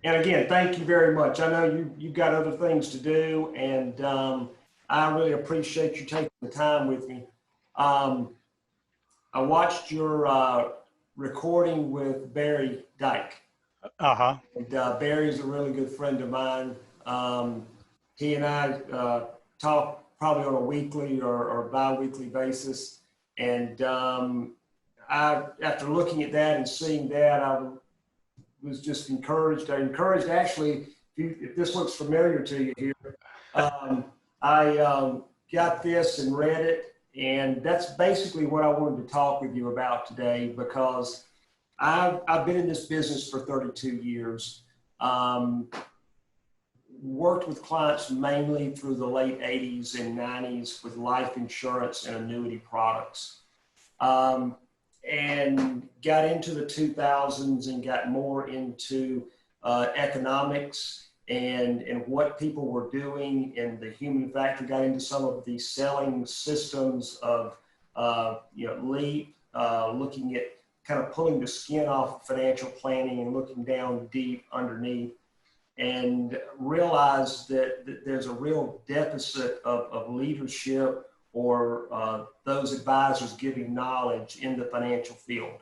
And again, thank you very much. I know you've got other things to do, and I really appreciate you taking the time with me. Um, I watched your recording with Barry Dyke. Uh-huh. And Barry is a really good friend of mine. He and I talk probably on a weekly or bi-weekly basis. And after looking at that and seeing that, I was just encouraged. I encouraged actually, if this looks familiar to you here, I got this and read it. And that's basically what I wanted to talk with you about today, because I've been in this business for 32 years. Worked with clients mainly through the late 80s and 90s with life insurance and annuity products. And got into the 2000s and got more into economics and what people were doing and the human factor, got into some of the selling systems of LEAP, looking at kind of pulling the skin off financial planning and looking down deep underneath, and realized that there's a real deficit of leadership or those advisors giving knowledge in the financial field.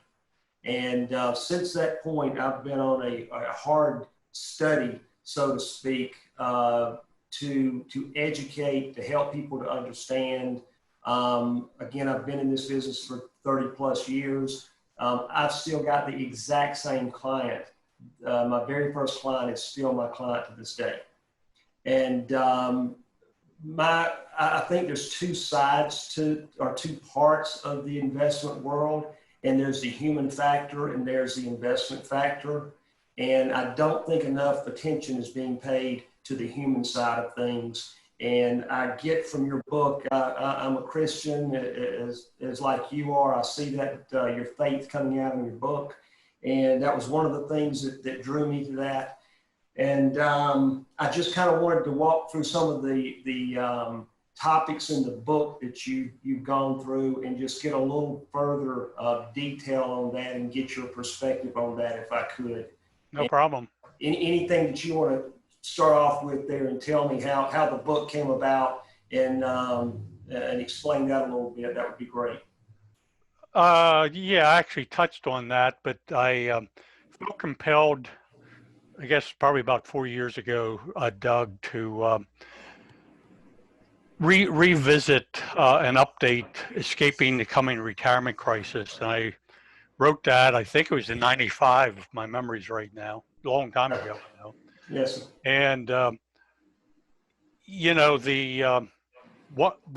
And since that point, I've been on a hard study, so to speak, to educate, to help people to understand. Again, I've been in this business for 30 plus years. I've still got the exact same client. My very first client is still my client to this day. And I think there's two sides or two parts of the investment world, and there's the human factor and there's the investment factor. And I don't think enough attention is being paid to the human side of things. And I get from your book, I'm a Christian, as like you are. I see that your faith coming out in your book. And that was one of the things that drew me to that. And I just kind of wanted to walk through some of the topics in the book that you've gone through and just get a little further detail on that and get your perspective on that, if I could. No problem. Anything that you want to start off with there and tell me how the book came about and explain that a little bit, that would be great. Yeah, I actually touched on that, but I felt compelled, I guess probably about 4 years ago, Doug, to revisit and update Escaping the Coming Retirement Crisis. And I wrote that, I think it was in 95, if my memory's right now, a long time ago. Yes. And, the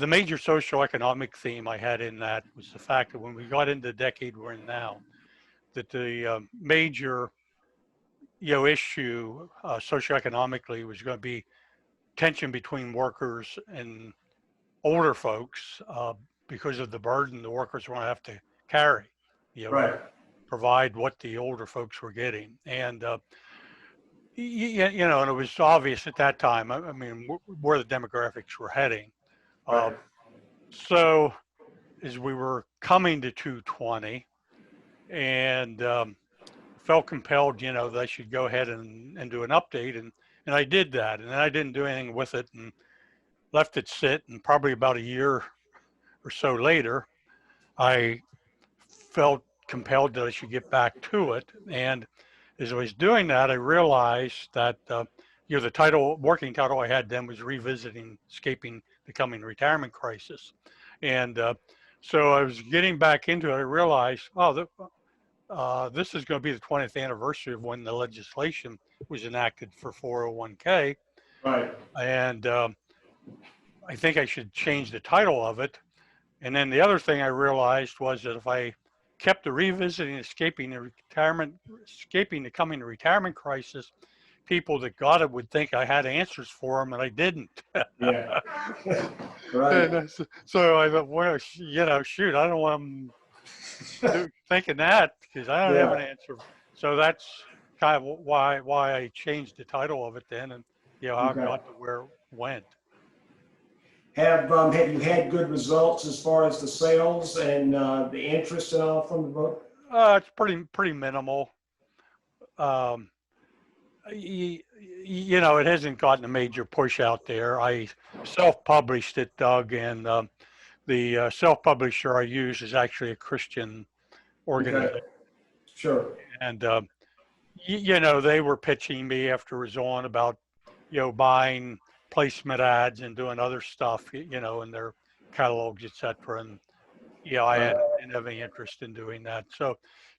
major socioeconomic theme I had in that was the fact that when we got into the decade we're in now, that the major issue socioeconomically was going to be tension between workers and older folks because of the burden the workers were going to have to carry, Right. provide what the older folks were getting. And and it was obvious at that time, I mean, where the demographics were heading. Right. So as we were coming to 220 and felt compelled, that I should go ahead and do an update. And I did that. And then I didn't do anything with it and left it sit. And probably about a year or so later, I felt compelled that I should get back to it. And as I was doing that, I realized that, the working title I had then was Revisiting Escaping the Coming Retirement Crisis. And so I was getting back into it. I realized, this is going to be the 20th anniversary of when the legislation was enacted for 401k. Right. And I think I should change the title of it. And then the other thing I realized was that if I kept the Revisiting Escaping the Coming Retirement Crisis, people that got it would think I had answers for them, and I didn't. Yeah. Right. And so I thought, well, shoot, I don't want them thinking that, because I don't have an answer. So that's kind of why I changed the title of it then, and how Okay. I got to where it went. Have you had good results as far as the sales and the interest and all from the book? It's pretty minimal. you know, it hasn't gotten a major push out there. I self-published it, Doug, and the self-publisher I use is actually a Christian Okay, organization. sure. And, you know, they were pitching me after it was on about, you know, buying placement ads and doing other stuff, you know, in their catalogs, et cetera. And, yeah, Right, didn't have any interest in doing that. So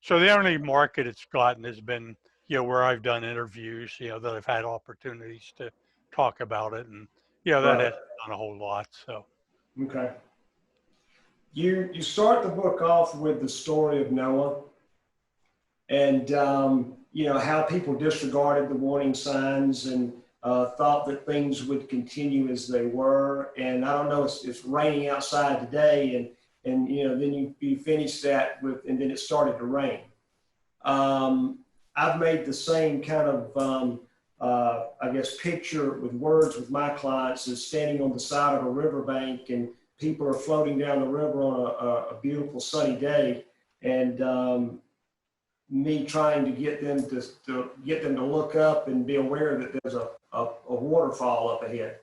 the only market it's gotten has been, you know, where I've done interviews, you know, that I've had opportunities to talk about it. And, you know, that right. hasn't done a whole lot. So, Okay. You start the book off with the story of Noah, and you know how people disregarded the warning signs and thought that things would continue as they were. And I don't know, it's raining outside today, and you know then you finish that with, and then it started to rain. Um, I've made the same kind of I guess picture with words with my clients is standing on the side of a riverbank and people are floating down the river on a beautiful sunny day, and me trying to get them to get them to look up and be aware that there's a waterfall up ahead.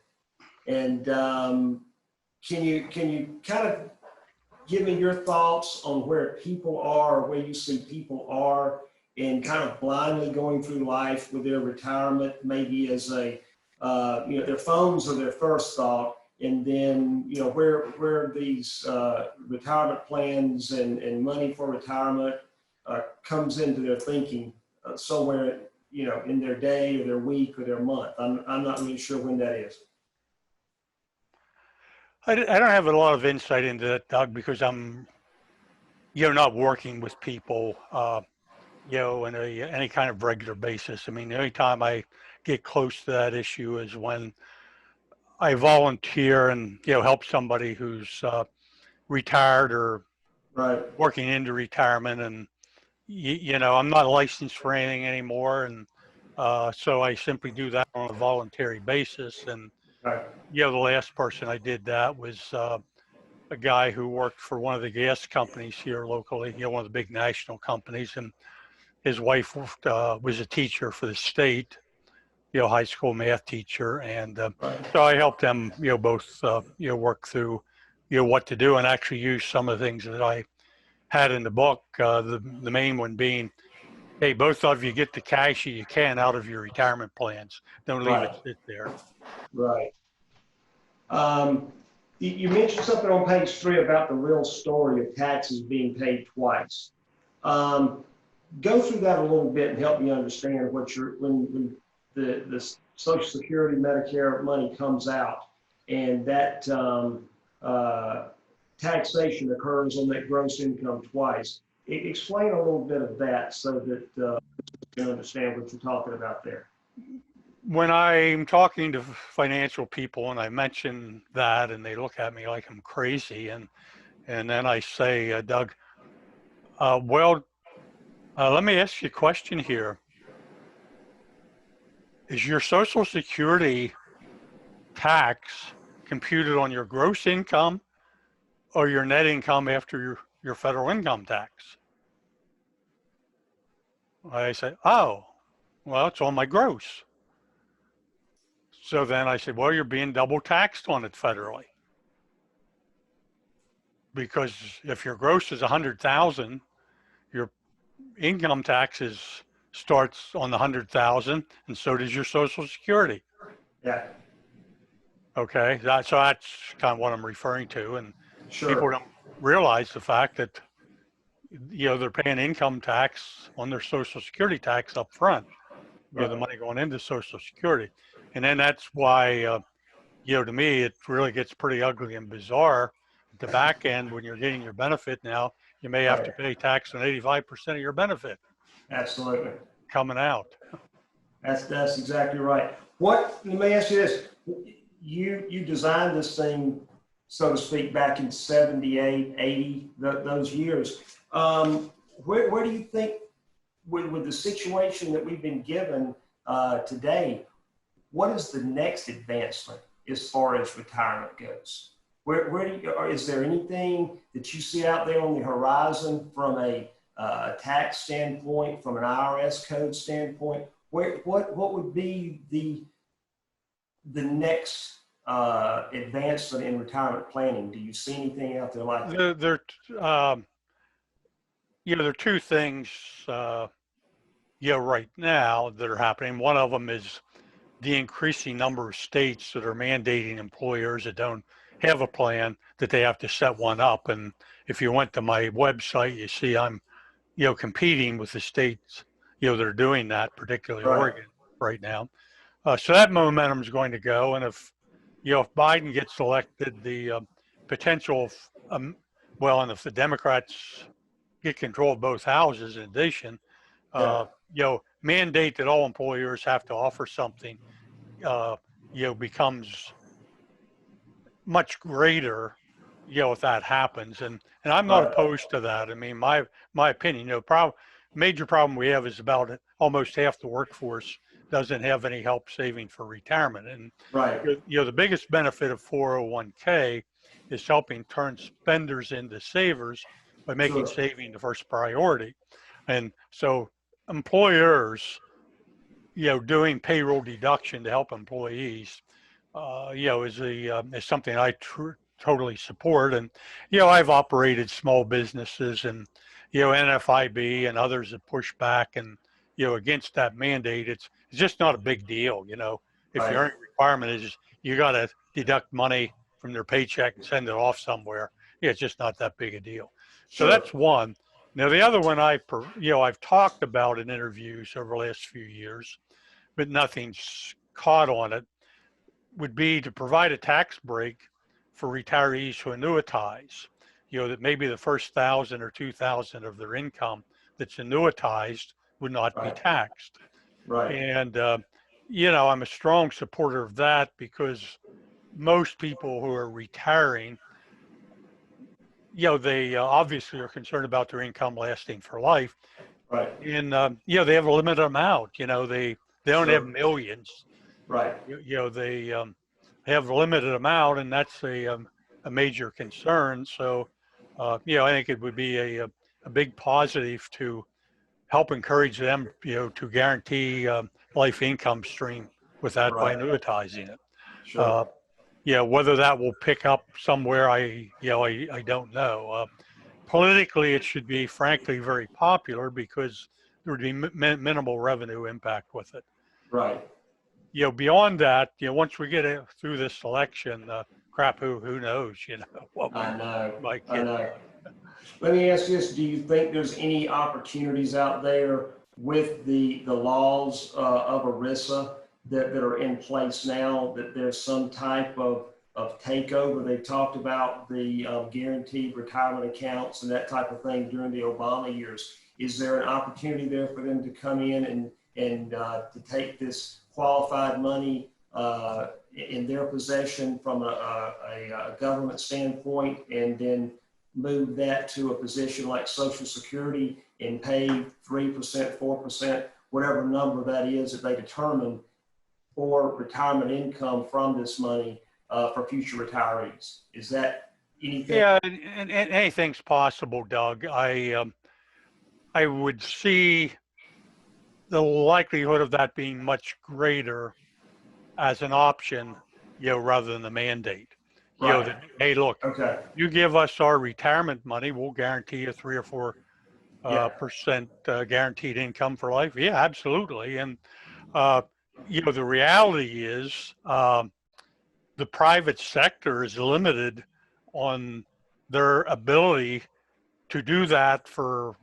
And can you kind of give me your thoughts on where people are, where you see people are, and kind of blindly going through life with their retirement, maybe as a you know, their phones are their first thought, and then you know where these retirement plans and money for retirement comes into their thinking somewhere, you know, in their day or their week or their month. I'm not really sure when that is. I don't have a lot of insight into that, Doug, because I'm, you know, not working with people, you know, in any kind of regular basis. I mean, the only time I get close to that issue is when I volunteer and, you know, help somebody who's retired or Right, working into retirement. And, you know, I'm not licensed for anything anymore. And so I simply do that on a voluntary basis. And, right, you know, the last person I did that was a guy who worked for one of the gas companies here locally, you know, one of the big national companies. And his wife was a teacher for the state, you know, high school math teacher. And right, so I helped them, you know, both, you know, work through, you know, what to do and actually use some of the things that I had in the book. The main one being, hey, both of you get the cash you can out of your retirement plans. Don't leave it right, sit there. right. You mentioned something on page 3 about the real story of taxes being paid twice. Um, Go through that a little bit and help me understand what you're when the Social Security Medicare money comes out and that taxation occurs on that gross income twice. Explain a little bit of that so that you can understand what you're talking about there. When I'm talking to financial people and I mention that and they look at me like I'm crazy and then I say, Doug, well, let me ask you a question here. Is your Social Security tax computed on your gross income or your net income after your federal income tax? I say, oh, well, it's on my gross. So then I said, well, you're being double taxed on it federally. Because if your gross is 100,000, your income taxes starts on the 100,000 and so does your Social Security. Yeah, Okay, so that's kind of what I'm referring to. And people sure. don't realize the fact that, you know, they're paying income tax on their Social Security tax up front, you know, the Right. money going into Social Security. And then that's why, you know, to me, it really gets pretty ugly and bizarre. At the back end, when you're getting your benefit now, you may have to Right. pay tax on 85% of your benefit Absolutely. coming out. That's exactly right. Let me ask you this. You designed this thing, so to speak, back in 78, 80, those years. Where do you think, with the situation that we've been given today, what is the next advancement as far as retirement goes? Where do you, or is there anything that you see out there on the horizon from a tax standpoint, from an IRS code standpoint? what would be the next advancement in retirement planning? Do you see anything out there like that? There, there are two things, right now that are happening. One of them is the increasing number of states that are mandating employers that don't have a plan that they have to set one up. And if you went to my website, you see I'm, competing with the states, that are doing that, particularly Right. Oregon right now. So that momentum is going to go. And if Biden gets elected, the potential, and if the Democrats get control of both houses in addition, Yeah. uh, mandate that all employers have to offer something, uh, becomes much greater, if that happens. And I'm not Right. opposed to that. I mean, my opinion, major problem we have is about almost half the workforce doesn't have any help saving for retirement. And, Right. the biggest benefit of 401k is helping turn spenders into savers by making Sure. saving the first priority. And so employers, doing payroll deduction to help employees, is something I totally support. And, I've operated small businesses, and, NFIB and others have pushed back and, against that mandate. It's just not a big deal. If Right. your only requirement is you got to deduct money from their paycheck and send it off somewhere, it's just not that big a deal. So Sure. that's one. Now, the other one I've talked about in interviews over the last few years, but nothing's caught on it, would be to provide a tax break for retirees who annuitize. That maybe the first 1,000 or 2,000 of their income that's annuitized would not be Right. taxed. Right. And, I'm a strong supporter of that because most people who are retiring, they obviously are concerned about their income lasting for life. Right. And, they have a limited amount, they don't have Sure. millions. Right. They have a limited amount, and that's a major concern. So, I think it would be a big positive to help encourage them, to guarantee life income stream with that by Right. annuitizing it. Sure. Uh, whether that will pick up somewhere, I don't know. Politically, it should be, frankly, very popular because there would be minimal revenue impact with it. Right. Beyond that, once we get through this election, crap, who knows, what we I know. might I get know. there. Let me ask you this: do you think there's any opportunities out there with the laws of ERISA that are in place now, that there's some type of takeover? They talked about the guaranteed retirement accounts and that type of thing during the Obama years. Is there an opportunity there for them to come in and to take this qualified money in their possession from a government standpoint, and then move that to a position like Social Security and pay 3%, 4%, whatever number that is that they determine for retirement income from this money for future retirees? Is that anything? Yeah, and anything's possible, Doug. I would see the likelihood of that being much greater as an option, rather than a mandate. Right. That, hey, look, Okay. you give us our retirement money, we'll guarantee you 3 or 4 Yeah. percent guaranteed income for life. Yeah, absolutely. And uh, the reality is, the private sector is limited on their ability to do that for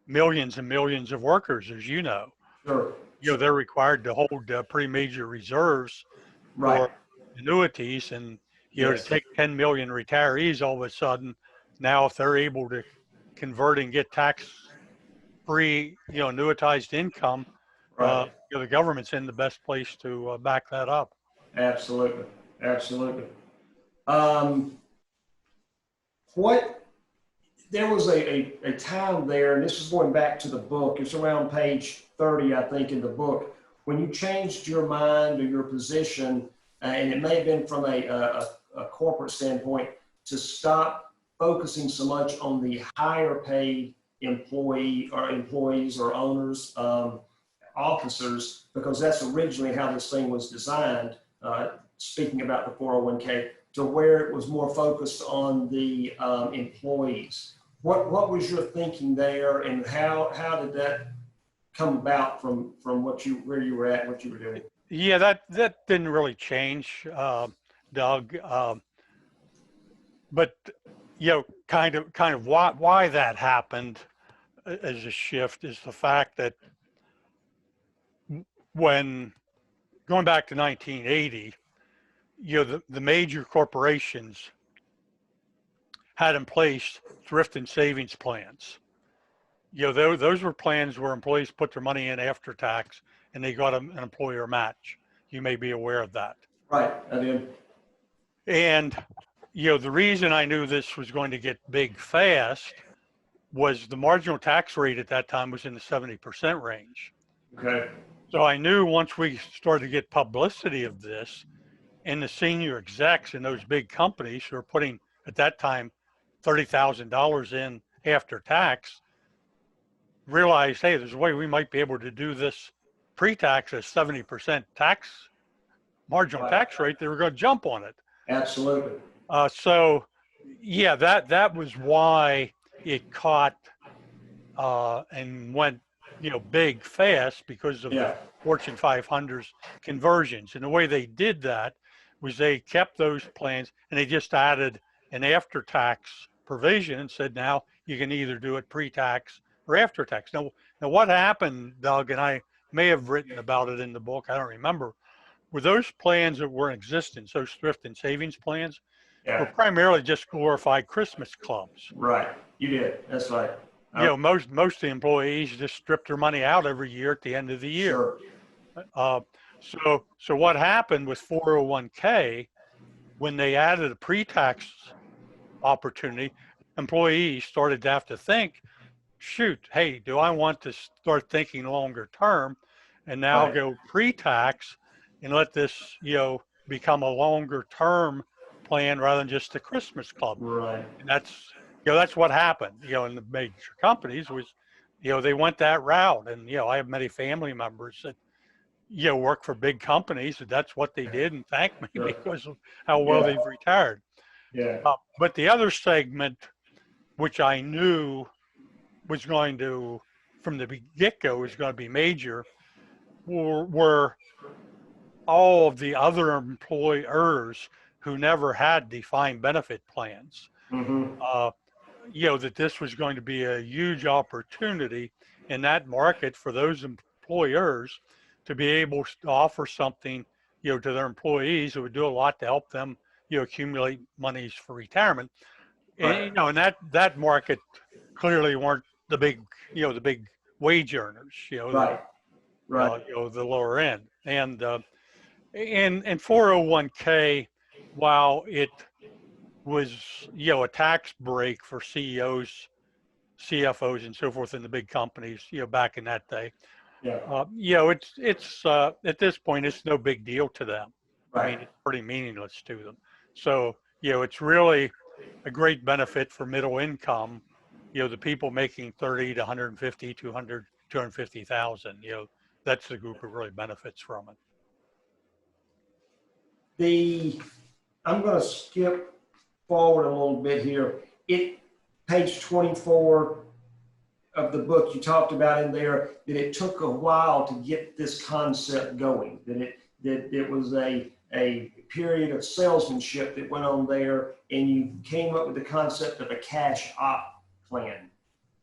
millions and millions of workers, as you know. Sure. Sure. They're required to hold pretty major reserves Right. for annuities, and to Yes. take 10 million retirees all of a sudden, now if they're able to convert and get tax free, annuitized income, Right. the government's in the best place to back that up. Absolutely. Absolutely. Um, what there was a time there, and this is going back to the book, it's around page 30, I think, in the book, when you changed your mind or your position, and it may have been from a corporate standpoint, to stop focusing so much on the higher paid employees or owners. officers, because that's originally how this thing was designed, speaking about the 401k, to where it was more focused on the employees. What was your thinking there, and how did that come about from where you were at and what you were doing? Yeah, that didn't really change, Doug. But kind of why that happened as a shift is the fact that when going back to 1980, the major corporations had in place thrift and savings plans. Those were plans where employees put their money in after tax and they got an employer match. You may be aware of that. Right, I did. And the reason I knew this was going to get big fast was the marginal tax rate at that time was in the 70% range. Okay. So I knew once we started to get publicity of this, and the senior execs in those big companies who were putting at that time $30,000 in after tax realized, hey, there's a way we might be able to do this pre-tax at 70% tax marginal tax rate. They were going to jump on it. Absolutely. So yeah, that was why it caught and went big fast, because of the Fortune 500's conversions. And the way they did that was they kept those plans and they just added an after-tax provision and said, now you can either do it pre-tax or after-tax. Now what happened, Doug, and I may have written about it in the book, I don't remember, were those plans that were in existence, those thrift and savings plans, were primarily just glorified Christmas clubs. Right, you did, that's right. Most of the employees just strip their money out every year at the end of the year. Sure. So what happened with 401k, when they added a pre-tax opportunity, employees started to have to think, shoot, hey, do I want to start thinking longer term and now go pre-tax and let this, become a longer term plan rather than just a Christmas club? Right. And that's what happened, in the major companies was, they went that route. And, I have many family members that, work for big companies, and that's what they did, and thank me because of how well they've retired. Yeah. But the other segment, which I knew was going to, from the get-go, was going to be major, were all of the other employers who never had defined benefit plans. Mm-hmm. That this was going to be a huge opportunity in that market for those employers to be able to offer something, to their employees that would do a lot to help them, accumulate monies for retirement. And, and that market clearly weren't the big wage earners, Right. The lower end. And 401k, while it was, a tax break for CEOs, CFOs, and so forth in the big companies, back in that day. It's at this point, it's no big deal to them. I mean, it's pretty meaningless to them. So, it's really a great benefit for middle income, the people making 30 to 150, 200, 250,000, that's the group who really benefits from it. I'm going to skip forward a little bit here. Page 24 of the book, you talked about in there that it took a while to get this concept going, that it was a period of salesmanship that went on there, and you came up with the concept of a cash op plan.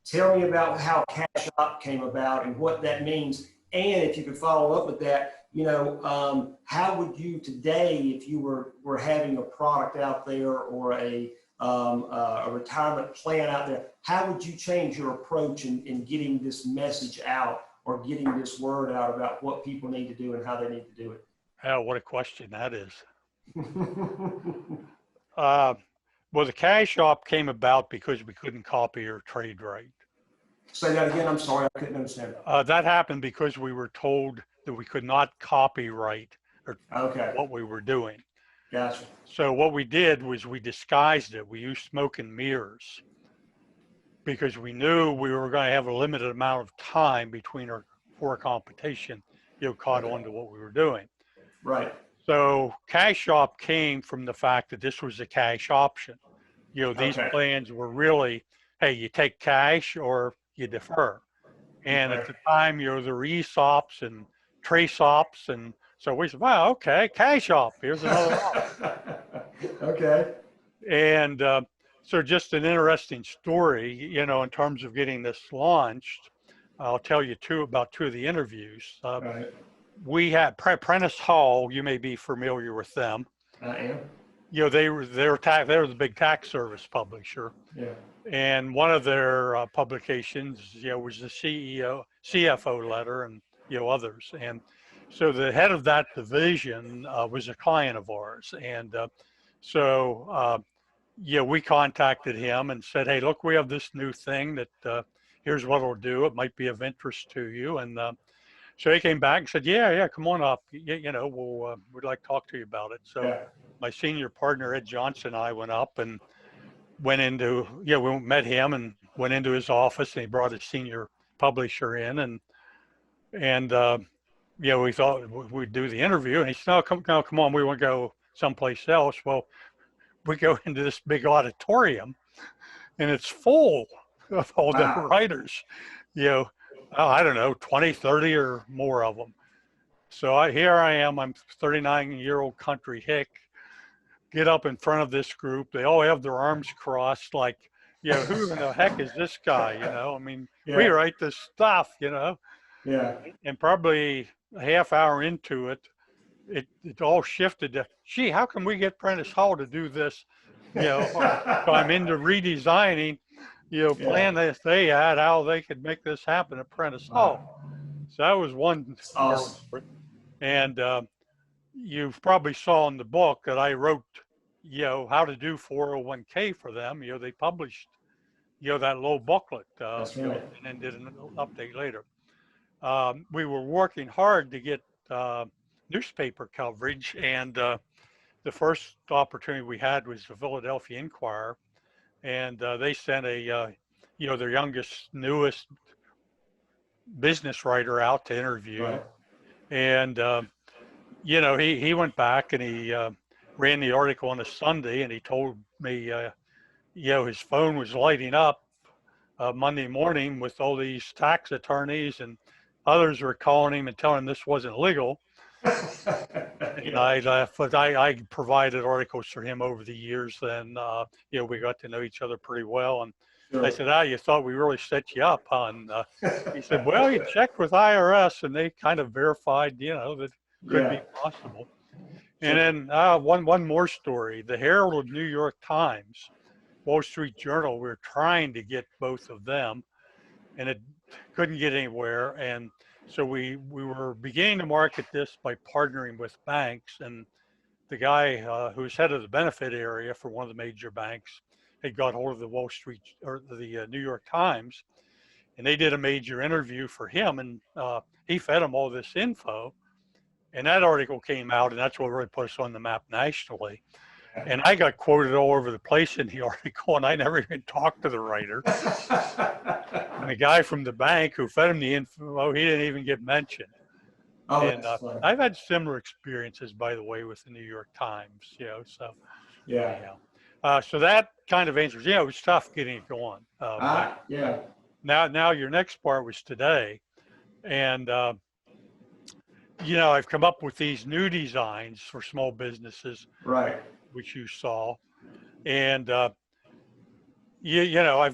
Tell me about how cash op came about and what that means. And if you could follow up with that, how would you today, if you were having a product out there or a retirement plan out there, how would you change your approach in getting this message out or getting this word out about what people need to do and how they need to do it? Oh, what a question that is. Well, the cash op came about because we couldn't copy or trade right. Say that again. I'm sorry, I couldn't understand. That happened because we were told that we could not copyright what we were doing. Gotcha. So what we did was we disguised it. We used smoke and mirrors because we knew we were going to have a limited amount of time between our before competition, caught on to what we were doing. Right. So cash op came from the fact that this was a cash option. These Okay. plans were really, hey, you take cash or you defer. And at Okay. the time, there were ESOPs and trace ops. And so we said, wow, okay, cash op, here's another op. Okay. And so just an interesting story, in terms of getting this launched. I'll tell you about two of the interviews. All right. We had Prentice Hall. You may be familiar with them. I am. They were the big tax service publisher. Yeah. And one of their publications, was the CFO letter, and others. And so the head of that division was a client of ours, and so we contacted him and said, "Hey, look, we have this new thing that here's what it'll do. It might be of interest to you." And so he came back and said, "Yeah, come on up. We'd like to talk to you about it." So Yeah. my senior partner Ed Johnson and I went up and went into, we met him and went into his office, and he brought his senior publisher in, and we thought we'd do the interview, and he said, no, come on, we want to go someplace else. Well, we go into this big auditorium, and it's full of all the Wow. writers, I don't know, 20, 30 or more of them. So here I am, I'm 39-year-old country hick, get up in front of this group. They all have their arms crossed, like, who in the heck is this guy? I mean, Yeah. we write this stuff, Yeah. and probably a half hour into it, it all shifted to, gee, how can we get Prentice Hall to do this? So I'm into redesigning, plan this they had, how they could make this happen at Prentice Hall. So that was one. Awesome. And you've probably saw in the book that I wrote, how to do 401k for them. They published, that little booklet, That's right. and then did an update later. We were working hard to get newspaper coverage, and the first opportunity we had was the Philadelphia Inquirer, and they sent their youngest, newest business writer out to interview, Right. and he went back and he ran the article on a Sunday, and he told me, his phone was lighting up Monday morning with all these tax attorneys, and others were calling him and telling him this wasn't legal. And I provided articles for him over the years. Then, we got to know each other pretty well. And Sure. I said, you thought we really set you up, huh? And he said, well, you checked with IRS, and they kind of verified, that could be possible. And then one more story. The Herald of New York Times, Wall Street Journal, we were trying to get both of them, and it couldn't get anywhere. And so we were beginning to market this by partnering with banks. And the guy who was head of the benefit area for one of the major banks had got hold of the Wall Street or the New York Times, and they did a major interview for him, and he fed them all this info. And that article came out, and that's what really put us on the map nationally. And I got quoted all over the place in the article, and I never even talked to the writer. And the guy from the bank who fed him the info, he didn't even get mentioned. Oh, and I've had similar experiences, by the way, with the New York Times, so. Yeah. So that kind of answers, it was tough getting it going. Yeah. Now your next part was today. And, I've come up with these new designs for small businesses, Right. which you saw. And, I've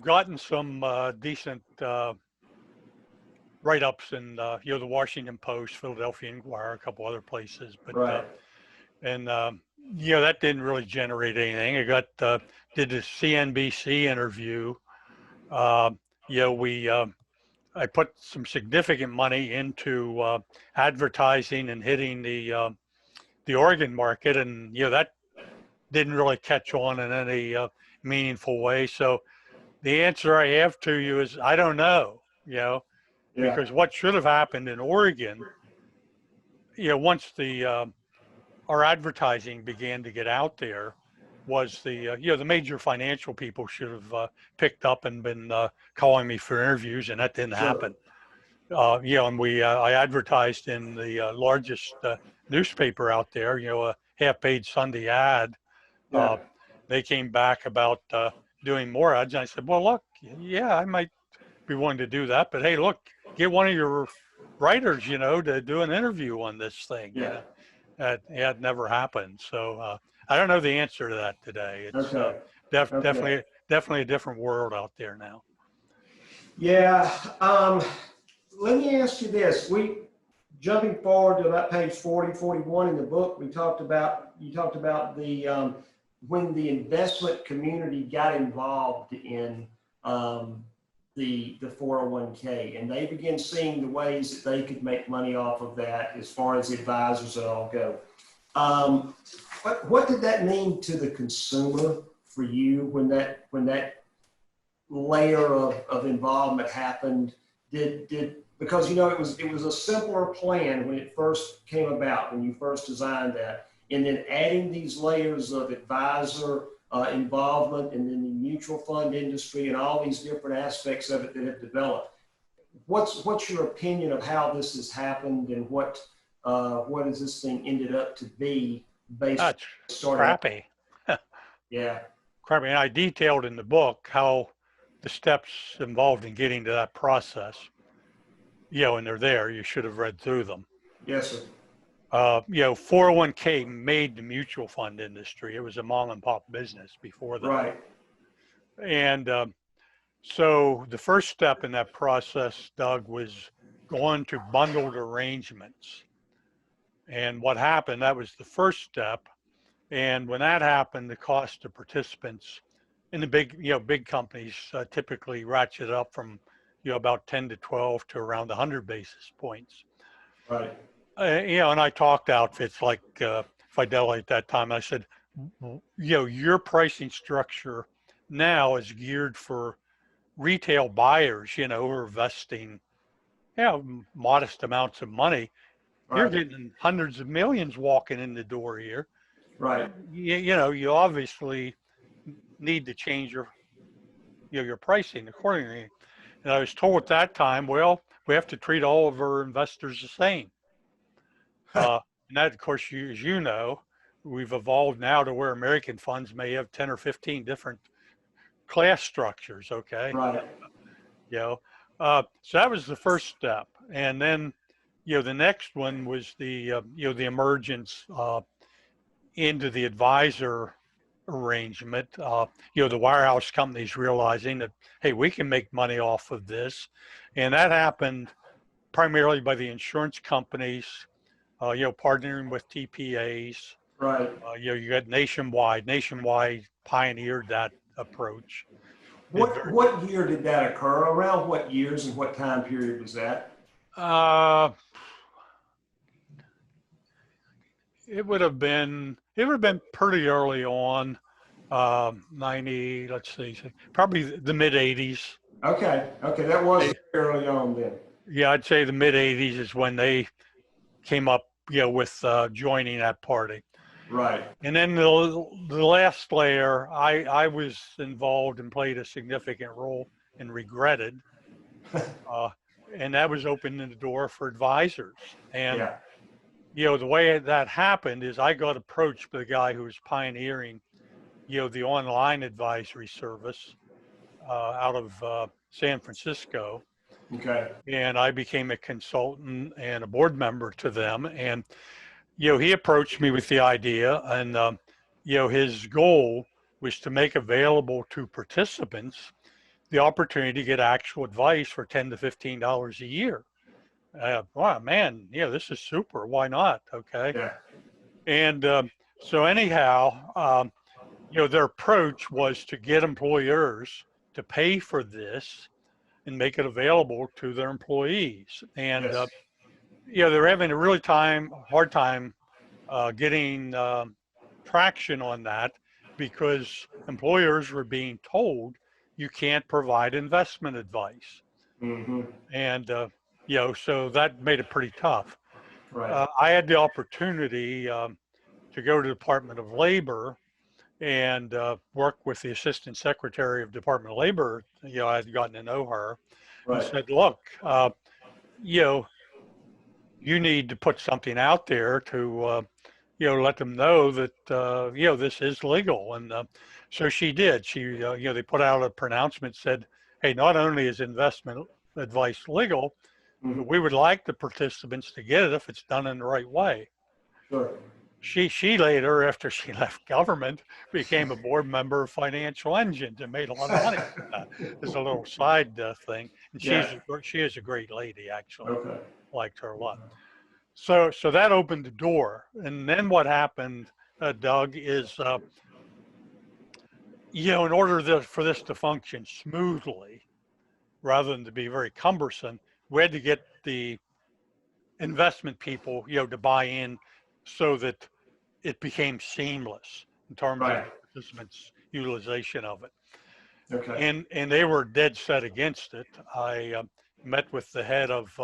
gotten some decent write-ups in, the Washington Post, Philadelphia Inquirer, a couple other places. But, right. That didn't really generate anything. I got, did the CNBC interview. I put some significant money into advertising and hitting the Oregon market, and that didn't really catch on in any meaningful way. So the answer I have to you is I don't know. Because what should have happened in Oregon, once our advertising began to get out there, was the major financial people should have picked up and been calling me for interviews, and that didn't happen. And I advertised in the largest newspaper out there, a half-page Sunday ad. Yeah. They came back about doing more ads, and I said, well, look, yeah, I might be willing to do that, but hey, look, get one of your writers, to do an interview on this thing. Yeah. That had never happened. So I don't know the answer to that today. It's Okay. Okay. definitely a different world out there now. Yeah. Let me ask you this. Jumping forward to about page 40, 41 in the book, you talked about the when the investment community got involved in the 401k, and they began seeing the ways that they could make money off of that as far as advisors and all go. What did that mean to the consumer for you when that layer of involvement happened? Because it was a simpler plan when it first came about, when you first designed that, and then adding these layers of advisor involvement, and then the mutual fund industry and all these different aspects of it that have developed. What's your opinion of how this has happened, and what has this thing ended up to be based on crappy. Yeah. Crappy. And I detailed in the book how the steps involved in getting to that process. And they're there. You should have read through them. Yes, sir. 401k made the mutual fund industry. It was a mom and pop business before that. Right. And so the first step in that process, Doug, was going to bundled arrangements. And what happened, that was the first step. And when that happened, the cost of participants in the big companies typically ratchet up from, about 10 to 12 to around 100 basis points. Right. And I talked to outfits like Fidelity at that time. I said, your pricing structure now is geared for retail buyers, who are investing, modest amounts of money. Right. You're getting hundreds of millions walking in the door here. Right. You obviously need to change your pricing accordingly. And I was told at that time, well, we have to treat all of our investors the same. And that, of course, as you know, we've evolved now to where American funds may have 10 or 15 different class structures. Okay. Right. So that was the first step. And then, the next one was the emergence into the advisor arrangement. The wirehouse companies realizing that, hey, we can make money off of this. And that happened primarily by the insurance companies, partnering with TPAs. Right. You got Nationwide. Nationwide pioneered that approach. What year did that occur? Around what years and what time period was that? It would have been pretty early on, 90, let's see, probably the mid 80s. Okay. That was early on then. Yeah, I'd say the mid 80s is when they came up, with joining that party. Right. And then the last layer, I was involved and played a significant role and regretted. And that was opening the door for advisors. And, the way that happened is I got approached by the guy who was pioneering, the online advisory service out of San Francisco. Okay. And I became a consultant and a board member to them. And, he approached me with the idea, and, his goal was to make available to participants the opportunity to get actual advice for $10 to $15 a year. Wow, man, this is super. Why not? Okay. Yeah. And so anyhow, their approach was to get employers to pay for this and make it available to their employees. And, they're having a really hard time getting traction on that, because employers were being told you can't provide investment advice. Mm-hmm. And, so that made it pretty tough. Right. I had the opportunity to go to the Department of Labor and work with the Assistant Secretary of Department of Labor. I had gotten to know her. Right. And said, look, you know, you need to put something out there to, let them know that, this is legal. And so she did. She, they put out a pronouncement, said, hey, not only is investment advice legal, but Mhm. we would like the participants to get it if it's done in the right way. Sure. She later, after she left government, became a board member of Financial Engines and made a lot of money as a little side thing. And Yeah. she is a great lady, actually. Okay. Liked her a lot. So that opened the door. And then what happened, Doug, is in order for this to function smoothly, rather than to be very cumbersome, we had to get the investment people, to buy in so that it became seamless in terms of Right. the participants' utilization of it. Okay. And they were dead set against it. I met with the head of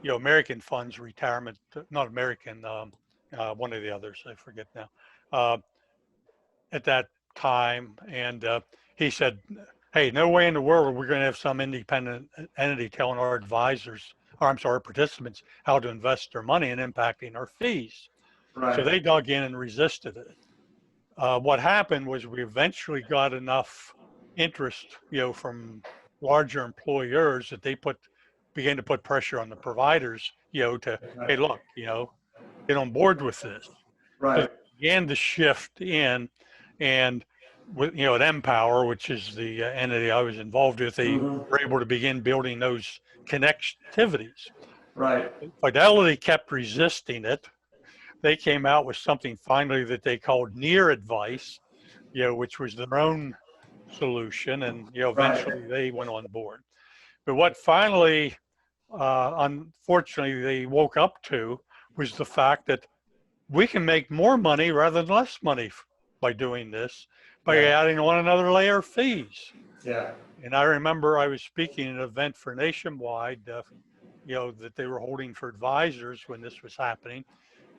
American Funds Retirement, not American, one of the others, I forget now, uh, at that time, and he said, "Hey, no way in the world we're going to have some independent entity telling our advisors, or I'm sorry, participants, how to invest their money and impacting our fees." So Right. they dug in and resisted it. What happened was we eventually got enough interest, from larger employers that they began to put pressure on the providers, to, Okay. hey, look, get on board with this. So they Right. began to shift in, and with at Empower, which is the entity I was involved with, they Mm-hmm. were able to begin building those connectivities. Right. Fidelity kept resisting it. They came out with something finally that they called near advice, which was their own solution, and Right. eventually they went on board. But what finally, unfortunately, they woke up to was the fact that we can make more money rather than less money by doing this, by Yeah. adding on another layer of fees. Yeah. And I remember I was speaking at an event for Nationwide, that they were holding for advisors when this was happening.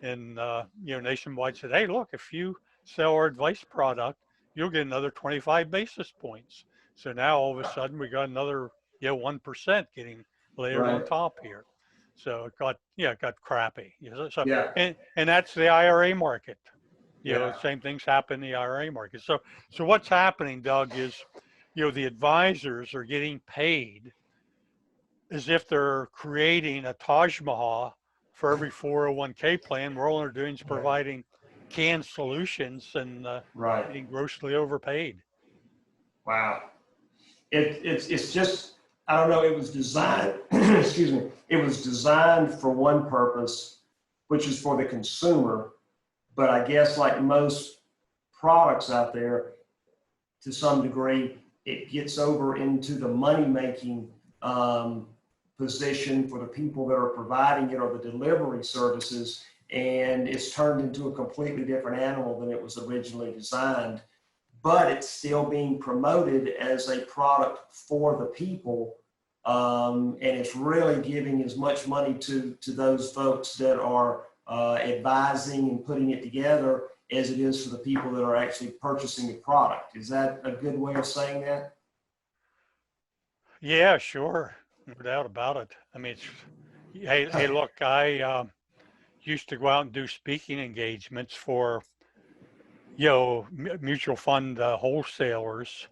And, Nationwide said, hey, look, if you sell our advice product, you'll get another 25 basis points. So now all of a sudden we got another, 1% getting layered on Right. top here. So it got crappy. So, Yeah. and that's the IRA market. Yeah. Same things happen in the IRA market. So what's happening, Doug, is, the advisors are getting paid as if they're creating a Taj Mahal for every 401k plan. Where all they're doing is Okay. providing canned solutions and Right. getting grossly overpaid. Wow. It's just, I don't know. It was designed. Excuse me. It was designed for one purpose, which is for the consumer. But I guess like most products out there, to some degree, it gets over into the money making um, position for the people that are providing it or the delivery services, and it's turned into a completely different animal than it was originally designed. But it's still being promoted as a product for the people. And it's really giving as much money to those folks that are advising and putting it together as it is for the people that are actually purchasing the product. Is that a good way of saying that? Yeah, sure, no doubt about it. I mean, hey, look, I used to go out and do speaking engagements for mutual fund wholesalers,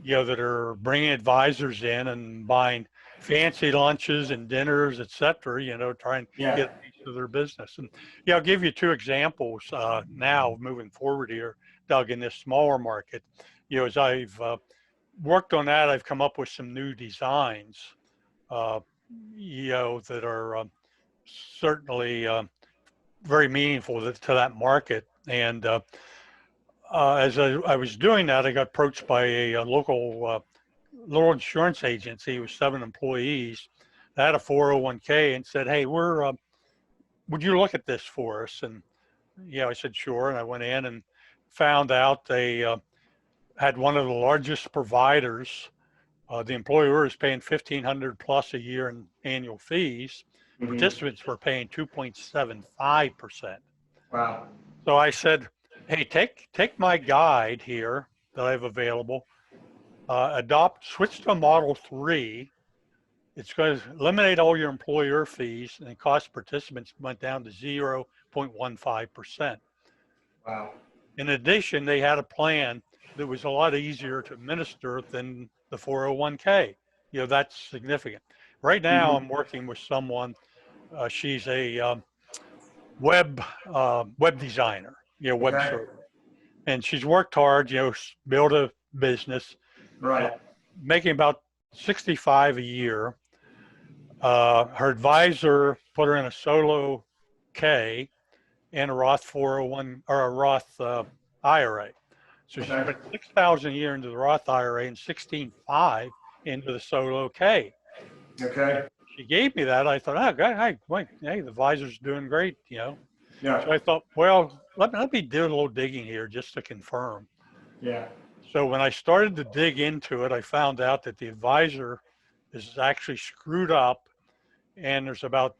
that are bringing advisors in and buying fancy lunches and dinners, et cetera, try and Yeah. get a piece of their business. And yeah, I'll give you two examples now moving forward here, Doug, in this smaller market. As I've worked on that, I've come up with some new designs, uh, that are certainly very meaningful to that market. And as I was doing that, I got approached by a local little insurance agency with 7 employees that had a 401k and said, hey, would you look at this for us? And I said, sure. And I went in and found out they had one of the largest providers. The employer is paying 1,500 plus a year in annual fees. Mm-hmm. Participants were paying 2.75%. Wow. So I said, hey, take my guide here that I have available, switch to Model 3, it's going to eliminate all your employer fees, and cost participants went down to 0.15%. Wow. In addition, they had a plan that was a lot easier to administer than the 401k. That's significant. Right now, Mm-hmm. I'm working with someone. She's a web designer, web Okay. server, and she's worked hard, build a business, uh, Right. making about 65 a year. Her advisor put her in a solo K and a Roth 401 or a Roth IRA. So she's Okay. put 6,000 a year into the Roth IRA and 16,500 into the solo K. Okay. She gave me that. I thought, oh, God, hey, the advisor's doing great. Yeah. So I thought, well, let me do a little digging here just to confirm. Yeah. So when I started to dig into it, I found out that the advisor is actually screwed up, and there's about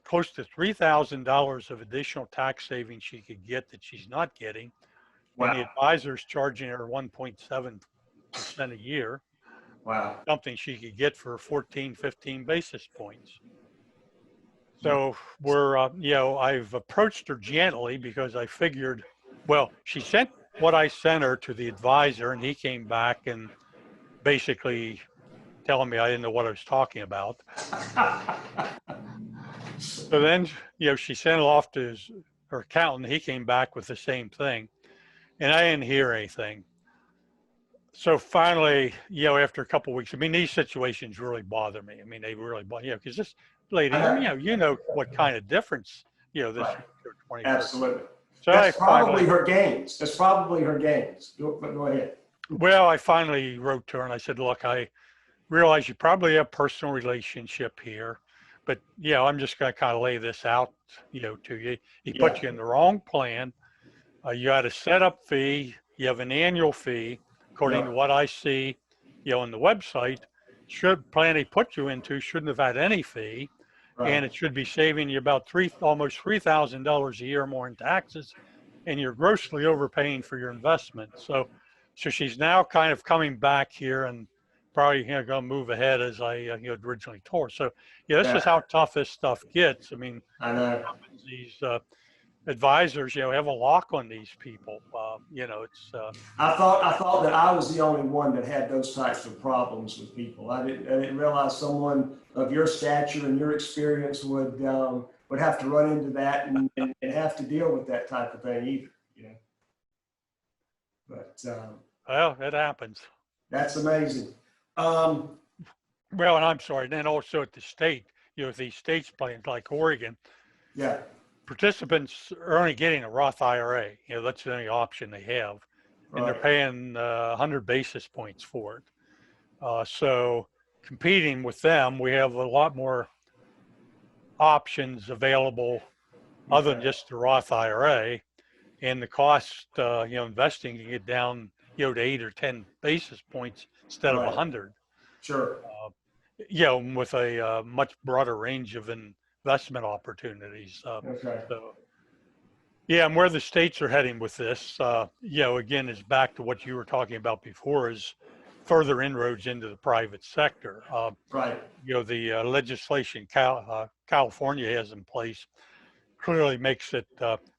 close to $3,000 of additional tax savings she could get that she's not getting. And the Wow. advisor's charging her 1.7% a year, Wow. something she could get for 14, 15 basis points. Wow. So I've approached her gently because I figured, well, she sent what I sent her to the advisor, and he came back and basically telling me I didn't know what I was talking about. So then, she sent it off to her accountant. He came back with the same thing, and I didn't hear anything. So finally, after a couple of weeks, I mean, these situations really bother me. I mean, they really bother, because this lady, I I mean, know. you know what kind of difference, this Right. makes to a 21st. Absolutely. So I That's probably finally, her gains. That's probably her gains. Go ahead. I finally wrote to her and I said, look, I realize you probably have personal relationship here, but I'm just going to kind of lay this out, to you. He Yeah. put you in the wrong plan. You had a setup fee. You have an annual fee, according to Yep. what I see, on the website. Plan he put you into shouldn't have had any fee, Right. and it should be saving you about almost $3,000 a year more in taxes, and you're grossly overpaying for your investment. So she's now kind of coming back here and probably going to move ahead as I originally told her. So this is Yeah. how tough this stuff gets. I mean, I know. these advisors, have a lock on these people. It's I thought that I was the only one that had those types of problems with people. I didn't realize someone of your stature and your experience would have to run into that and have to deal with that type of thing either. But well, it happens. that's amazing. Um, Well, and I'm sorry. And then also at the state, these states plans like Oregon, yeah. participants are only getting a Roth IRA. That's the only option they have, and they're Right. paying 100 basis points for it. So competing with them, we have a lot more options available other than Okay. just the Roth IRA, and the cost, investing can get down, to 8 or 10 basis points instead of Right. 100. Sure. With a much broader range of investment opportunities. Okay. So, and where the states are heading with this, again, is back to what you were talking about before, is further inroads into the private sector. Right. The legislation California has in place clearly makes it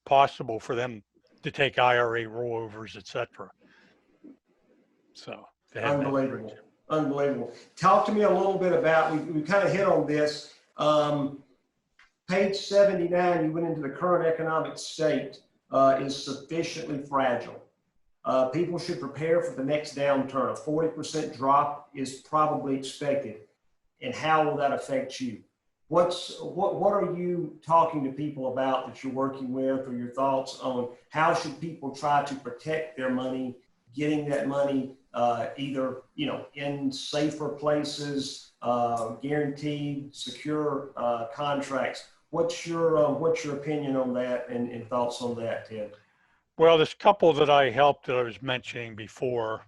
possible for them to take IRA rollovers, et cetera. So they had that. Unbelievable. Unbelievable. Talk to me a little bit about, we kind of hit on this. Page 79, you went into the current economic state is sufficiently fragile. People should prepare for the next downturn. A 40% drop is probably expected. And how will that affect you? What are you talking to people about that you're working with, or your thoughts on how should people try to protect their money, getting that money either in safer places, guaranteed, secure contracts? What's your opinion on that and thoughts on that, Ted? Well, this couple that I helped that I was mentioning before,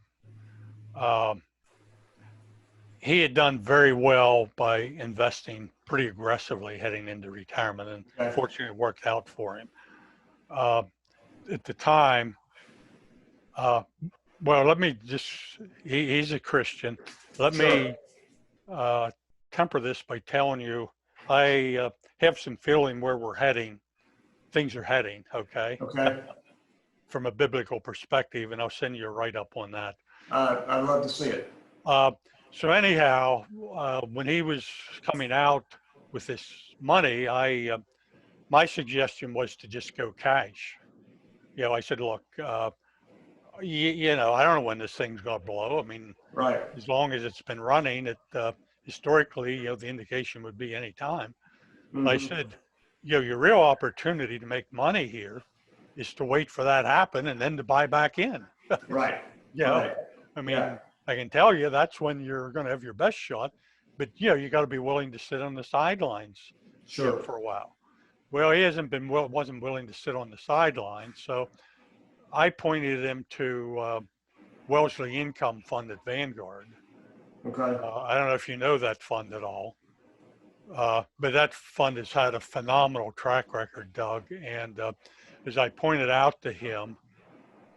he had done very well by investing pretty aggressively heading into retirement, and Okay. fortunately it worked out for him. At the time, well, let me just, he's a Christian. Let Sure. me temper this by telling you I have some feeling where we're heading, things are heading, okay, Okay. from a biblical perspective, and I'll send you a write-up on that. I'd love to see it. Uh, so anyhow, when he was coming out with this money, my suggestion was to just go cash. I said, look, I don't know when this thing's going to blow. I mean, Right. as long as it's been running, historically, the indication would be any time. I Mm-hmm. said, your real opportunity to make money here is to wait for that happen and then to buy back in. Right. you know, Right. I Yeah. mean, I can tell you that's when you're going to have your best shot, but you got to be willing to sit on the sidelines, Sure. for a while. Well, he wasn't willing to sit on the sidelines, so I pointed him to Wellesley Income Fund at Vanguard. Okay. I don't know if you know that fund at all, but that fund has had a phenomenal track record, Doug. And as I pointed out to him,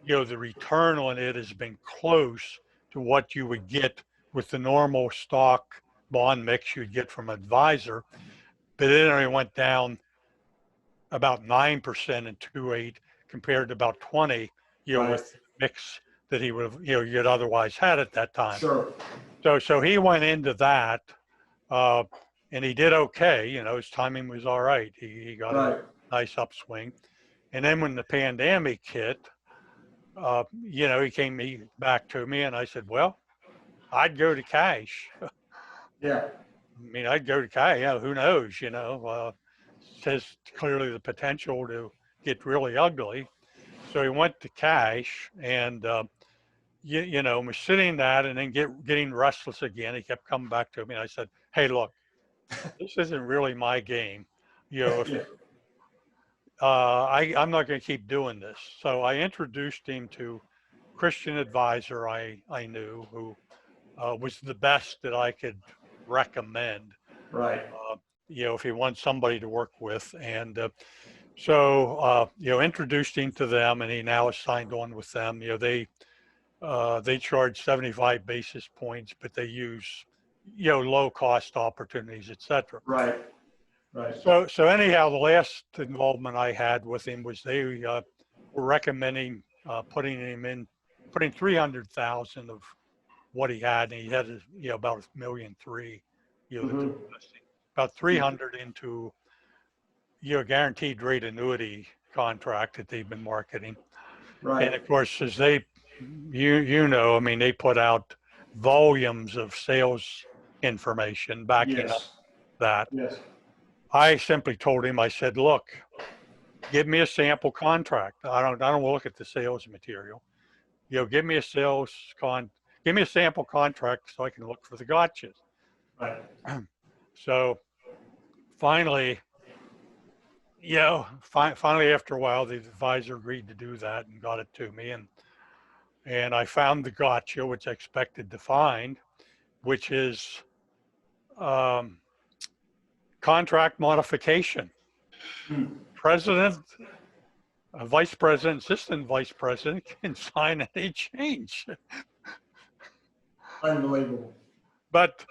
the return on it has been close to what you would get with the normal stock bond mix you'd get from an advisor, but it only went down about 9% in 2.8 compared to about 20, Right. with the mix that he would have, you'd otherwise had at that time. Sure. So he went into that, uh, and he did okay. His timing was all right. He got a Right. nice upswing. And then when the pandemic hit, he came back to me and I said, well, I'd go to cash. Yeah. I mean, I'd go to cash. Who knows, says clearly the potential to get really ugly. So he went to cash and, was sitting that and then getting restless again. He kept coming back to me and I said, hey, look, this isn't really my game. If Yeah. I'm not going to keep doing this. So I introduced him to Christian advisor I knew who was the best that I could recommend. Right. If he wants somebody to work with, and so introduced him to them, and he now is signed on with them. They charge 75 basis points, but they use low cost opportunities, etc. Right. Right. So anyhow, the last involvement I had with him was they were recommending putting 300,000 of what he had, and he had about 1.3 million, that they're Mm-hmm. investing about 300 into a guaranteed rate annuity contract that they've been marketing. And Right. of course, as I mean, they put out volumes of sales information backing up Yes. that. Yes. I simply told him, I said, look, give me a sample contract. I don't look at the sales material. Give me a give me a sample contract so I can look for the gotchas. Right. So finally, finally after a while, the advisor agreed to do that and got it to me. And I found the gotcha, which I expected to find, which is um, contract modification. Hmm. President, vice president, assistant vice president can sign any change. Unbelievable. But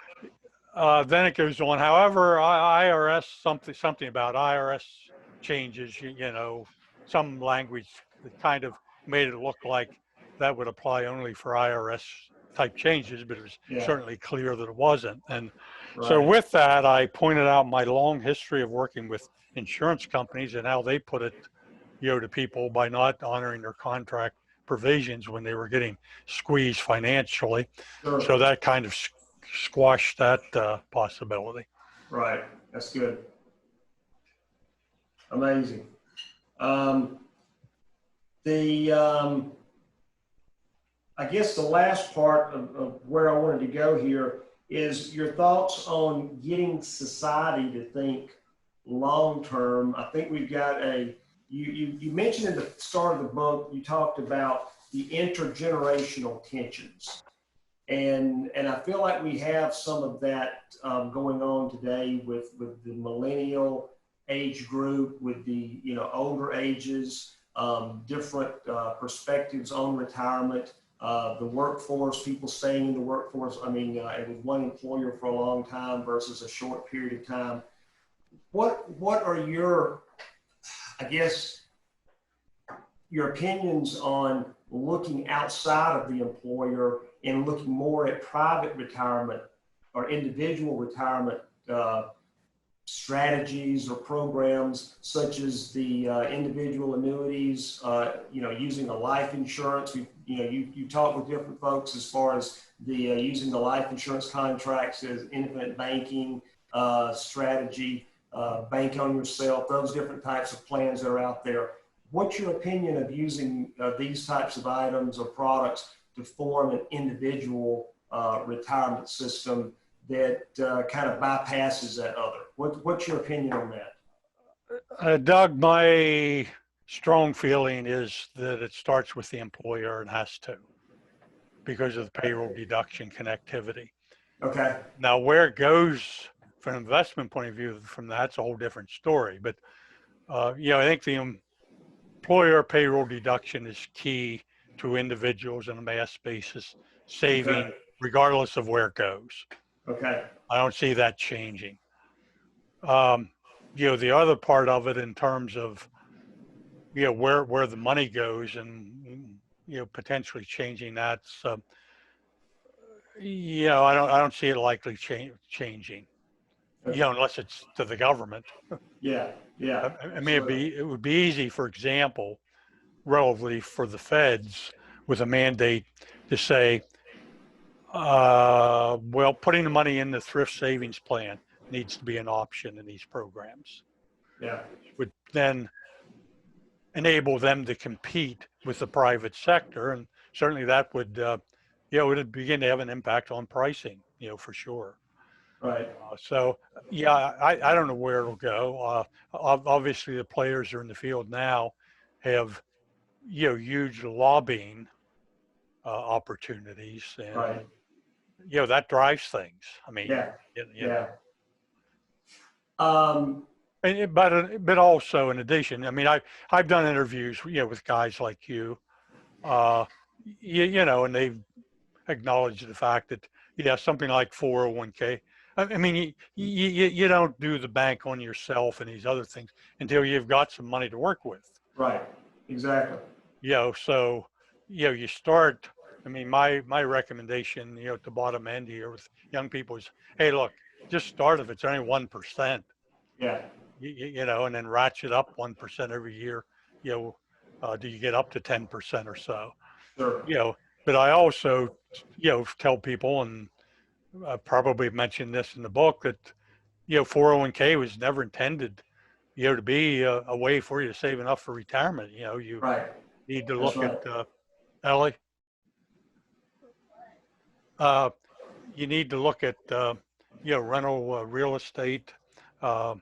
then it goes on. However, IRS, something about IRS changes, some language that kind of made it look like that would apply only for IRS type changes, but it was Yeah. certainly clear that it wasn't. And so Right. with that, I pointed out my long history of working with insurance companies and how they put it, to people by not honoring their contract provisions when they were getting squeezed financially. Sure. So that kind of squashed that possibility. Right. That's good. Amazing. Um, I guess the last part of where I wanted to go here is your thoughts on getting society to think long term. I think we've got you mentioned in the start of the book, you talked about the intergenerational tensions. And I feel like we have some of that going on today with the millennial age group, with the older ages, different perspectives on retirement. the workforce, people staying in the workforce. I mean, with one employer for a long time versus a short period of time. What are your, I guess, your opinions on looking outside of the employer and looking more at private retirement or individual retirement strategies or programs, such as the individual annuities, using a life insurance? You talk with different folks as far as the using the life insurance contracts as infinite banking strategy, bank on yourself, those different types of plans that are out there. What's your opinion of using these types of items or products to form an individual retirement system that kind of bypasses that other? What's your opinion on that? Doug, my strong feeling is that it starts with the employer and has to, because of the payroll deduction connectivity. Okay. Now, where it goes from an investment point of view, from that's a whole different story. But I think the employer payroll deduction is key to individuals on a mass basis saving, Okay. regardless of where it goes. Okay. I don't see that changing. The other part of it in terms of where the money goes and potentially changing that. I don't see it likely changing. Okay. Unless it's to the government. Yeah. Yeah. I mean, it would be easy, for example, relatively for the feds with a mandate to say, well, putting the money in the thrift savings plan needs to be an option in these programs. Yeah. Which would then enable them to compete with the private sector, and certainly that would, would begin to have an impact on pricing, for sure. Right. I don't know where it'll go. Obviously, the players are in the field now have huge lobbying opportunities, and Right. that drives things. I mean, Yeah. Yeah. But also in addition, I mean, I've done interviews, with guys like you, and they've acknowledged the fact that something like 401k. I mean, you don't do the bank on yourself and these other things until you've got some money to work with. Right. Exactly. So you start. I mean, my recommendation, at the bottom end here with young people is, hey, look, just start if it's only 1%. Yeah. And then ratchet up 1% every year. Do you get up to 10% or so? Sure. But I also, tell people, and I probably mentioned this in the book, that 401k was never intended, to be a way for you to save enough for retirement. You Right. need to That's look right. at Ellie. You need to look at rental real estate. Other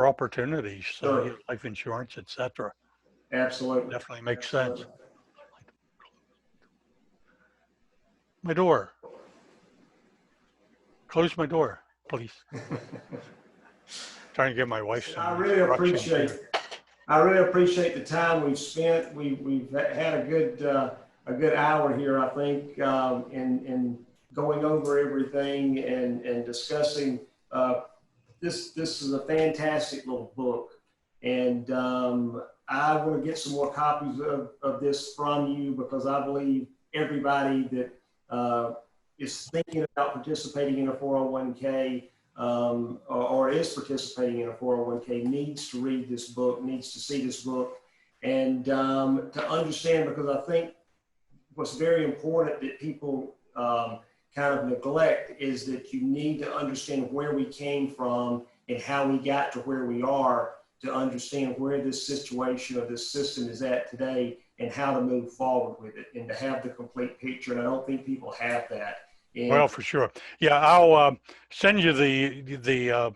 opportunities, Sure. life insurance, etc. Absolutely. Definitely makes Absolutely. sense. My door. Close my door, please. Trying to give my wife some instructions here. I really appreciate the time we've spent. We've had a good hour here, I think, in going over everything and discussing. This is a fantastic little book, and I want to get some more copies of this from you, because I believe everybody that is thinking about participating in a 401k or is participating in a 401k needs to read this book, needs to see this book, and to understand, because I think what's very important that people kind of neglect is that you need to understand where we came from and how we got to where we are, to understand where this situation or this system is at today and how to move forward with it, and to have the complete picture. And I don't think people have that. And well, for sure. Yeah, I'll send you the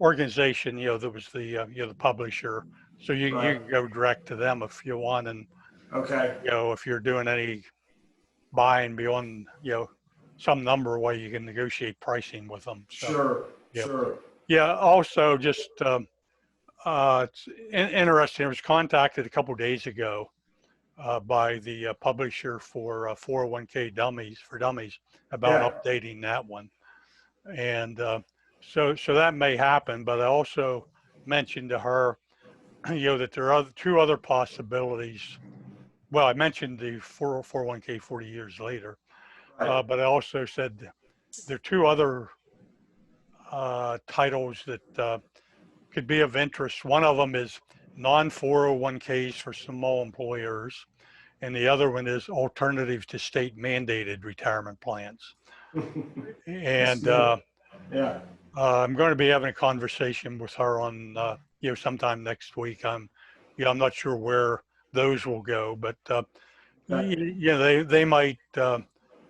organization, that was the publisher, so you can go direct to them if you want, and okay. if you're doing any buying beyond some number, where you can negotiate pricing with them. So, Sure. yeah. Sure. Yeah. Also, just it's interesting. I was contacted a couple of days ago by the publisher for 401k dummies for dummies about Yeah. updating that one. And so that may happen, but I also mentioned to her, that there are two other possibilities. Well, I mentioned the 401k 40 years later, Right. but I also said there are two other titles that could be of interest. One of them is non 401ks for small employers, and the other one is alternatives to state mandated retirement plans. That's And good. Yeah. I'm going to be having a conversation with her on, sometime next week. I'm not sure where those will go, but Okay. they might at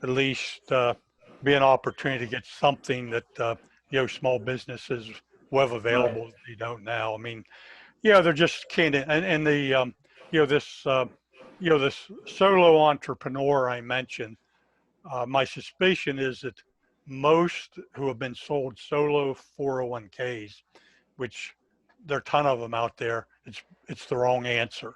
least be an opportunity to get something that small businesses will have Right. available that they don't now. I mean, they're just kind of, and the this this solo entrepreneur I mentioned. My suspicion is that most who have been sold solo 401ks, which there are a ton of them out there, it's the wrong answer.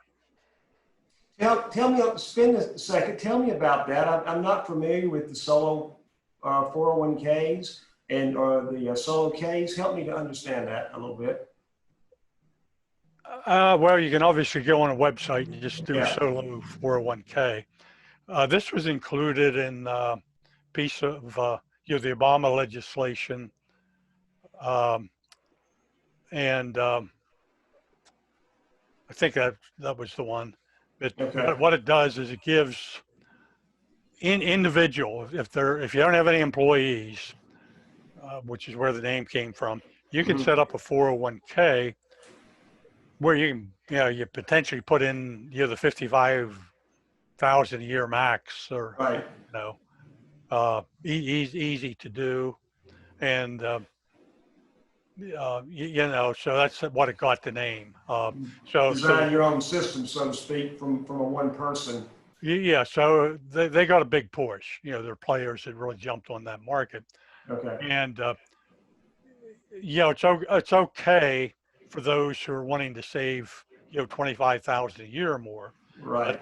Tell me, spend a second, tell me about that. I'm not familiar with the solo 401ks and or the solo Ks. Help me to understand that a little bit. Well, you can obviously go on a website and just do Yeah. solo 401k. This was included in piece of the Obama legislation, um, and I think that was the one. But Okay. what it does is it gives individual, if you don't have any employees, which is where the name came from, you can Hmm. set up a 401k where you can, you potentially put in the 55,000 a year max, or Right. easy to do, and so that's what it got the name. So Design your own system, so to speak, from a one person. yeah, so they got a big push. There are players that really jumped on that market, Okay. and it's okay for those who are wanting to save 25,000 a year or more, but Right.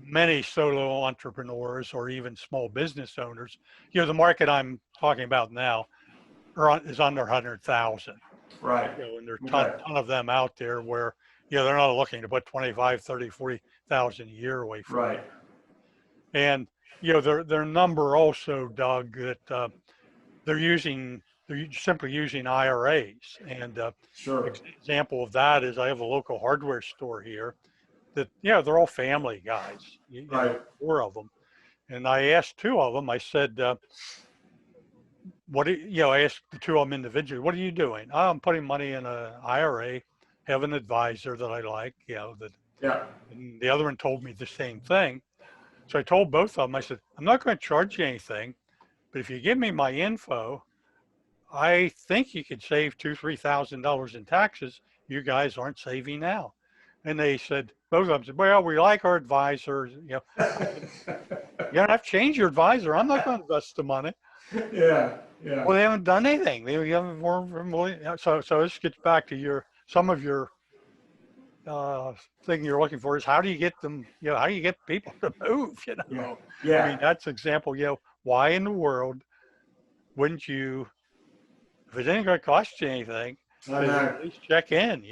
many solo entrepreneurs or even small business owners, the market I'm talking about now is under 100,000. Right. And there are Okay. ton of them out there where they're not looking to put 25, 30, 40,000 a year away from Right. it. And their number also, Doug, that they're simply using IRAs. And Sure. example of that is I have a local hardware store here that they're all family guys. Right. Four of them, and I asked two of them. I said, "What do I asked the two of them individually. What are you doing? Oh, I'm putting money in an IRA. Have an advisor that I like. That." Yeah. And the other one told me the same thing. So I told both of them. I said, "I'm not going to charge you anything, but if you give me my info, I think you could save $2,000-3,000 in taxes. You guys aren't saving now." And they said, both of them said, "Well, we like our advisors." I said, "You don't have to change your advisor. I'm not going to invest the money." Yeah. Yeah. Well, they haven't done anything. They haven't more. So this gets back to some of your thing you're looking for is how do you get them? How do you get people to move? Yeah. I mean, Yeah. that's example. Why in the world wouldn't you, if it ain't going to cost you anything, I at know. least check in?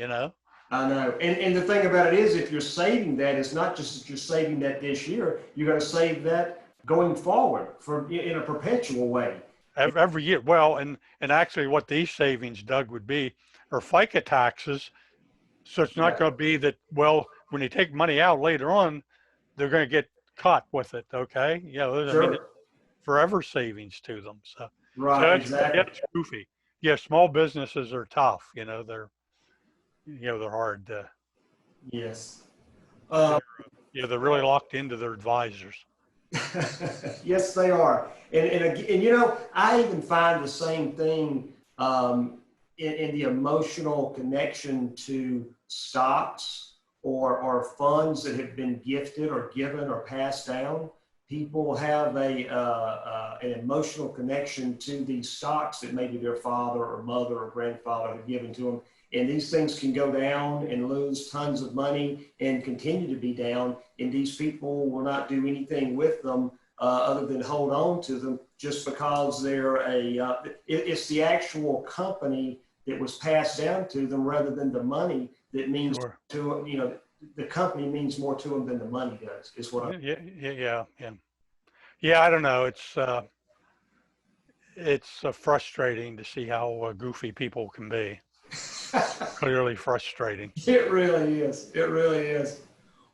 I know. And the thing about it is, if you're saving that, it's not just that you're saving that this year, you're going to save that going forward in a perpetual way. Every year. Well, and actually, what these savings, Doug, would be are FICA taxes. So it's not Yeah. going to be that, well, when they take money out later on, they're going to get caught with it. Okay. I mean, it's Sure. forever savings to them. So Right. that's Exactly. goofy. Yeah. Small businesses are tough. They're hard to, Yes. they're, they're really locked into their advisors. Yes, they are. And I even find the same thing in the emotional connection to stocks or funds that have been gifted or given or passed down. People have an emotional connection to these stocks that maybe their father or mother or grandfather had given to them. And these things can go down and lose tons of money and continue to be down. And these people will not do anything with them other than hold on to them just because they're it's the actual company that was passed down to them rather than the money that means Sure. to, the company means more to them than the money does, is what I'm. Yeah. I don't know. It's frustrating to see how goofy people can be. Clearly frustrating. It really is. It really is.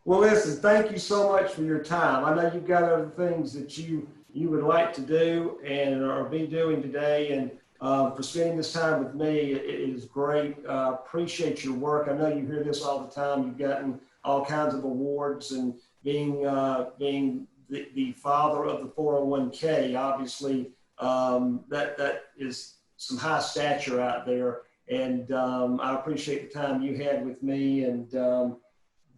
Well, listen, thank you so much for your time. I know you've got other things that you would like to do and or be doing today, and for spending this time with me, it is great. Appreciate your work. I know you hear this all the time. You've gotten all kinds of awards, and being the father of the 401k, obviously, that is some high stature out there. And I appreciate the time you had with me, and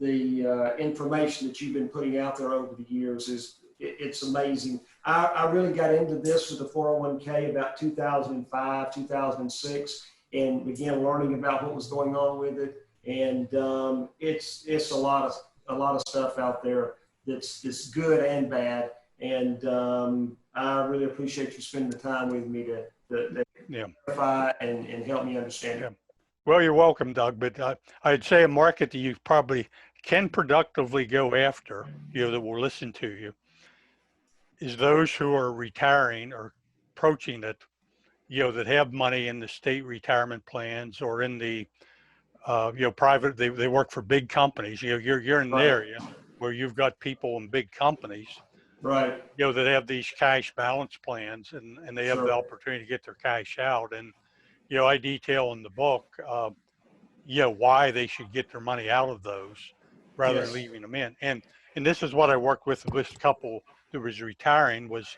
the information that you've been putting out there over the years it's amazing. I really got into this with the 401k about 2005, 2006, and began learning about what was going on with it. And it's a lot of stuff out there that's good and bad. And I really appreciate you spending the time with me to clarify and help me understand it. Well, you're welcome, Doug. But I'd say a market that you probably can productively go after, that will listen to you, is those who are retiring or approaching it, that have money in the state retirement plans or in the, private. They work for big companies. You're in an area where you've got people in big companies, right? That have these cash balance plans, and they have the opportunity to get their cash out. And I detail in the book, why they should get their money out of those rather than leaving them in. And this is what I worked with this couple that was retiring was,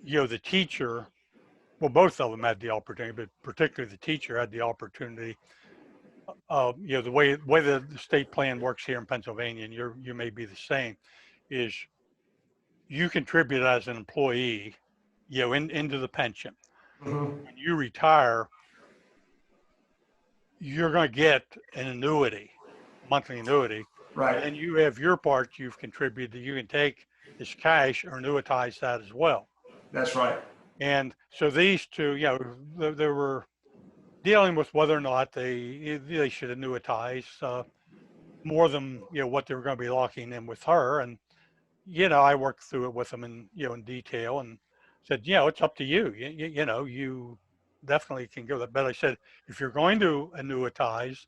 the teacher, well, both of them had the opportunity, but particularly the teacher had the opportunity. The way the state plan works here in Pennsylvania, and you may be the same, is you contribute as an employee, into the pension. When you retire, you're going to get an annuity, monthly annuity. Right. And then you have your part you've contributed that you can take as cash or annuitize that as well. That's right. And so these two, they were dealing with whether or not they should annuitize more than what they were going to be locking in with her. And I worked through it with them in detail and said, it's up to you. You definitely can go that. But I said, if you're going to annuitize,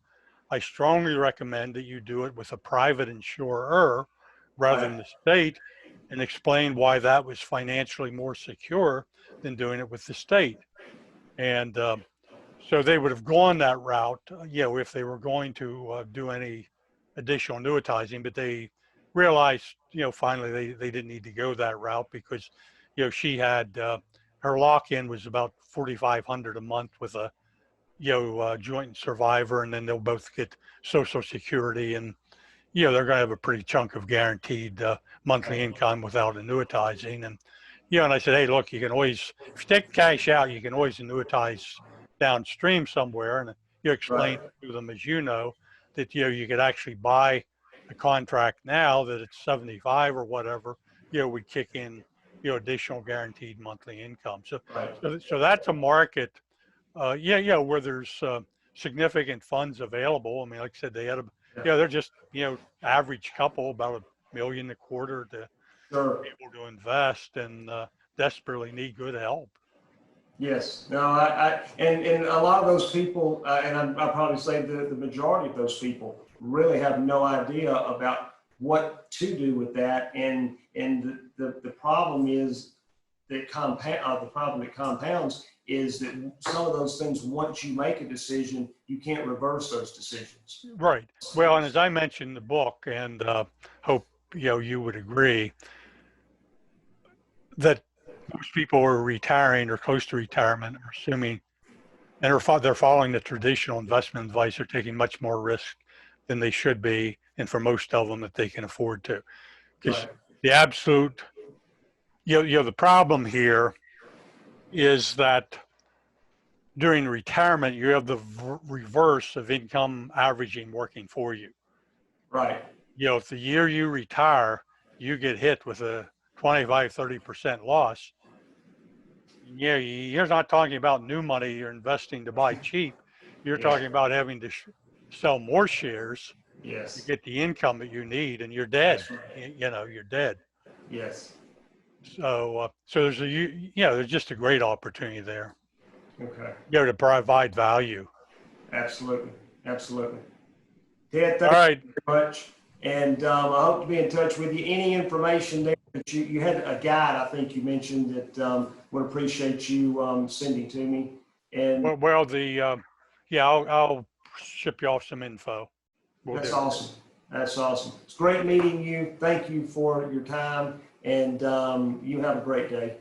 I strongly recommend that you do it with a private insurer rather than the state, and explain why that was financially more secure than doing it with the state. And so they would have gone that route, if they were going to do any additional annuitizing, but they realized, finally they didn't need to go that route because, she had, her lock-in was about $4,500 a month with a, joint survivor, and then they'll both get Social Security, and, they're going to have a pretty chunk of guaranteed monthly income without annuitizing. And, and I said, hey, look, you can always, if you take cash out, you can always annuitize downstream somewhere. And you explain to them, as that, you could actually buy a contract now that it's 75 or whatever, would kick in, additional guaranteed monthly income. So that's a market, where there's significant funds available. I mean, like I said, they had they're just, average couple, about $1.25 million to be able to invest, and desperately need good help. Yes. No, and a lot of those people, and I'll probably say the majority of those people really have no idea about what to do with that. And the problem is that the problem that compounds is that some of those things, once you make a decision, you can't reverse those decisions. Right. Well, and as I mentioned in the book, and hope you would agree, that most people who are retiring or close to retirement are assuming, and they're following the traditional investment advice, are taking much more risk than they should be, and for most of them that they can afford to. Because the absolute, the problem here is that during retirement, you have the reverse of income averaging working for you. Right. You know, if the year you retire, you get hit with a 25, 30% loss, yeah, you're not talking about new money you're investing to buy cheap. You're Yeah. talking about having to sell more shares to Yes. get the income that you need, and you're dead. That's right. You know, you're dead. Yes. So there's there's just a great opportunity there. Okay. You know, to provide value. Absolutely. Absolutely. Ted, All thank right. you very much. And I hope to be in touch with you. Any information there that you had a guide, I think you mentioned that would appreciate you sending to me. And Well, yeah, I'll ship you off some info. We'll that's do. awesome. That's awesome. It's great meeting you. Thank you for your time. And you have a great day.